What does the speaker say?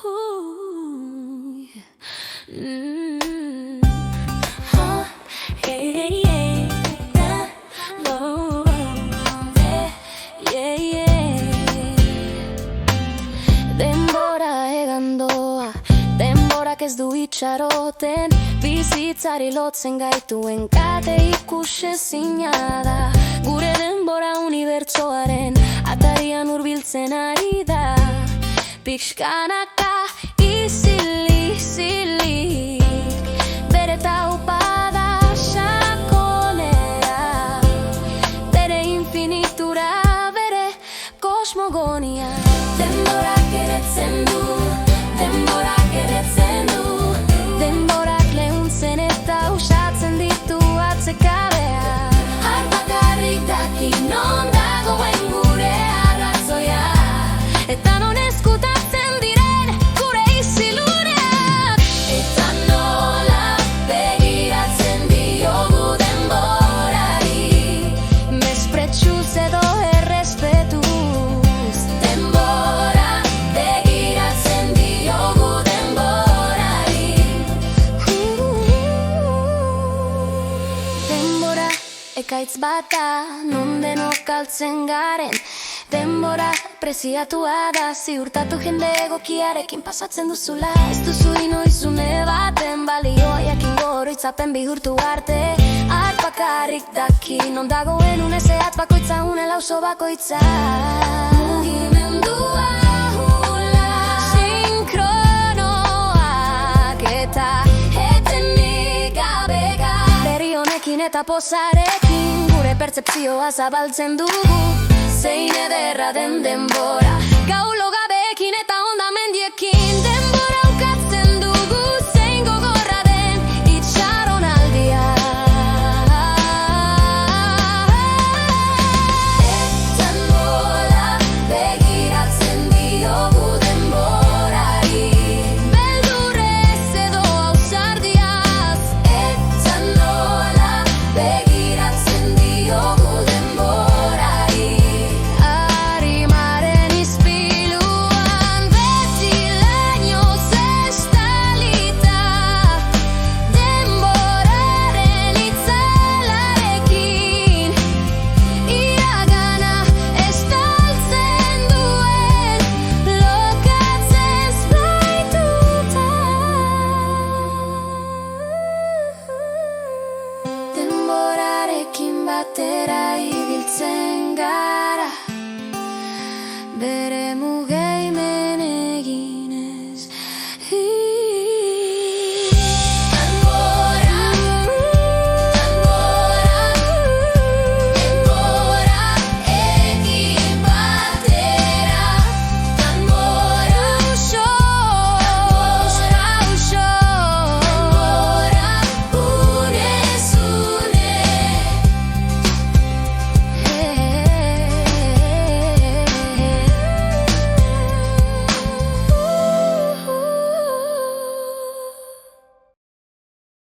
Ooh. Denbora egandoa, denborak ez du itxaroten, bizitzari lotzen gaituen kate ikusezina da. Gure denbora unibertsoaren atarian hurbiltzen ari da, pixkanaka izilik, bere taupada sakonera, bere infinitura, bere kosmogonia. Denborak eretzen du, denborak eretzen du, denborak leuntzen eta usatzen ditu atzekabea. Har bakarrik daki non dagoen gure arrazoia, eta non ezkutatzen diren gure iziluneak. Eta nola begiratzen diogu denborari, mespretxuz edo errespetuz. Denbora begiratzen diogu denborari. Denbora ekaitz bata, non denok galtzen garen. Denbora preziatua da, ziurtatu jende egokiarekin pasatzen duzula. Ez duzu inoizune baten balio, jakingo oroitzapen bihurtu arte. Har bakarrik daki non dagoen une zehatz bakoitza, une lauso bakoitza. Mugimendua hula, sinkronoak eta etenik gabeka. Berri honekin eta pozarekin gure pertzepzioa zabaltzen dugu. Zein ederra den denbora,